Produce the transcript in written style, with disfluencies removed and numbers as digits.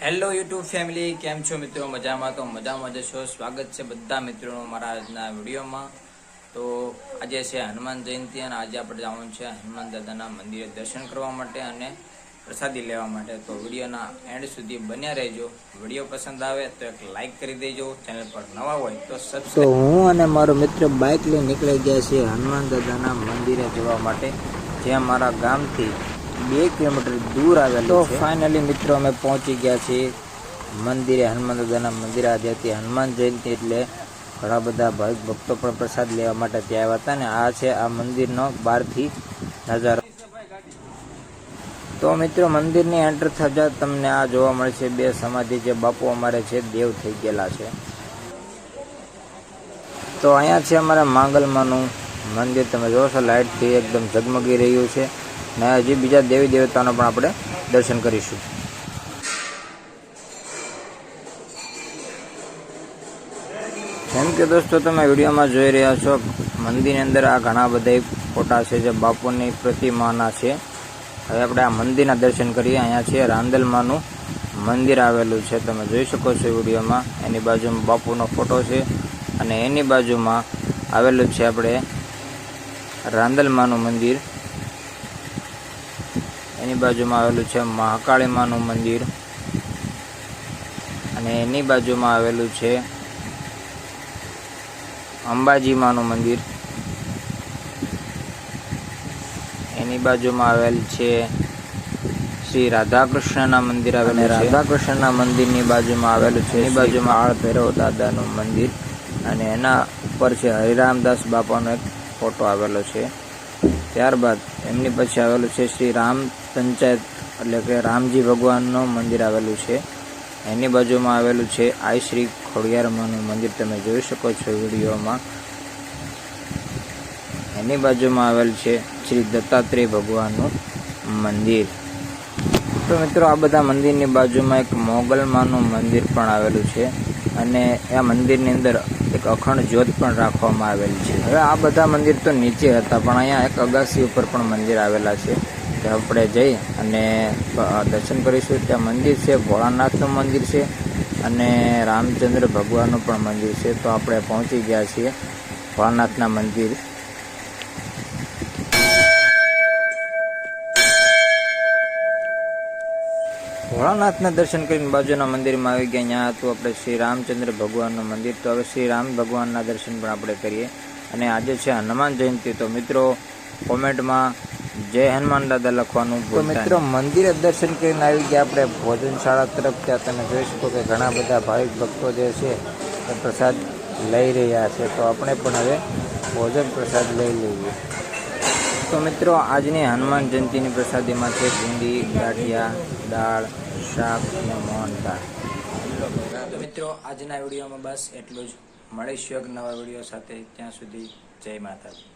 Hello YouTube family, કેમ છો મિત્રો? મજામાં? તો મજામાં જશો. સ્વાગત છે બધા મિત્રોનું મારા આજના વિડીયોમાં. તો આજે છે હનુમાન જયંતિ અને આજે આપણે જવાનું છે હનુમાન દાદાના મંદિરે દર્શન કરવા માટે અને પ્રસાદી લેવા માટે. તો વિડીયોના એન્ડ સુધી બન્યા રહેજો. વિડીયો પસંદ આવે તો એક લાઈક કરી દેજો. ચેનલ પર નવા હોય તો સબસ્ક્રાઇબ. તો હું અને મારો મિત્ર બાઇક લઈને નીકળી ગયા છીએ હનુમાન દાદાના મંદિરે જવા માટે, જ્યાં મારા ગામથી 2 કિલોમીટર દૂર આવેલું છે. તો ફાઇનલી મિત્રો અમે પહોંચી ગયા છીએ મંદિરે, હનુમાન દાદાના મંદિરે. આજે હતી હનુમાન જયંતિ એટલે ઘણા બધા ભાવિક ભક્તો પણ પ્રસાદ લેવા માટે ત્યાં આવ્યા હતા. ને આ છે આ મંદિરનો બહારથી નજારો. તો મિત્રો મંદિરની એન્ટર થતા તમને આ જોવા મળે છે 2 સમાધિ, જે બાપુ અમારે છે દેવ થઈ ગયેલા છે. તો અહીંયા છે અમારા માંગલમાનું મંદિર. તમે જોશો લાઇટથી એકદમ ઝગમગી રહ્યું છે. ને હજી બીજા દેવી દેવતાનો પણ આપણે દર્શન કરીશું. જેમ કે દોસ્તો તમે વિડીયોમાં જોઈ રહ્યા છો, મંદિરની અંદર આ ઘણા બધા ફોટા છે જે બાપુની પ્રતિમાના છે. હવે આપણે આ મંદિરના દર્શન કરીએ. અહીંયા છે રાંદલમાનું મંદિર આવેલું છે, તમે જોઈ શકો છો વિડીયોમાં. એની બાજુમાં બાપુનો ફોટો છે અને એની બાજુમાં આવેલું છે આપણે રાંદલમાનું મંદિર. એની બાજુમાં આવેલું છે મહાકાળી માનું મંદિર અને એની બાજુમાં આવેલું છે અંબાજી માનું મંદિર. એની બાજુમાં આવેલ છે શ્રી રાધાકૃષ્ણના મંદિર આવેલું છે. રાધાકૃષ્ણના મંદિરની બાજુમાં આવેલું છે એની બાજુમાં આળ ભૈરવ દાદાનું મંદિર અને એના ઉપર છે હરિરામદાસ બાપાનો એક ફોટો આવેલો છે. ત્યારબાદ એમની પછી આવેલું છે શ્રી રામ પંચાયત એટલે કે રામજી ભગવાનનું મંદિર આવેલું છે. એની બાજુમાં આવેલું છે આઈ શ્રી ખોડિયારમાંનું મંદિર, તમે જોઈ શકો છો વિડીયોમાં. એની બાજુમાં આવેલ છે શ્રી દત્તાત્રેય ભગવાનનું મંદિર. તો મિત્રો આ બધા મંદિરની બાજુમાં એક મોગલમાનું મંદિર પણ આવેલું છે અને આ મંદિરની અંદર એક અખંડ જ્યોત પણ રાખવામાં આવેલ છે. હવે આ બધા મંદિર તો નીચે હતા, પણ અહીંયા એક અગાસી ઉપર પણ મંદિર આવેલા છે. ત્યાં આપણે જઈ અને દર્શન કરીશું. ત્યાં મંદિર છે, ભોળાનાથનું મંદિર છે અને રામચંદ્ર ભગવાનનું પણ મંદિર છે. તો આપણે પહોંચી ગયા છીએ ભોળાનાથના મંદિર. ભોળાનાથના દર્શન કરીને બાજુના મંદિરમાં આવી ગયા. અહીંયા હતું આપણે શ્રી રામચંદ્ર ભગવાનનું મંદિર. તો હવે શ્રી રામ ભગવાનના દર્શન પણ આપણે કરીએ. અને આજે છે હનુમાન જયંતિ, તો મિત્રો કોમેન્ટમાં જય હનુમાન દાદા લખવાનું. તો મિત્રો મંદિરે દર્શન કરીને આવી ગયા આપણે ભોજનશાળા તરફ. ત્યાં તમે જોઈ શકો કે ઘણા બધા ભાવિક ભક્તો જે છે એ પ્રસાદ લઈ રહ્યા છે. તો આપણે પણ હવે ભોજન પ્રસાદ લઈ લઈએ. તો મિત્રો આજની હનુમાન જયંતિની પ્રસાદીમાં છે બુંદી, ગાંઠિયા, દાળ, શાક અને મોહનથાળ. તો મિત્રો આજના વિડીયોમાં બસ એટલું જ. મળીશું એક નવા વિડીયો સાથે. ત્યાં સુધી જય માતાજી.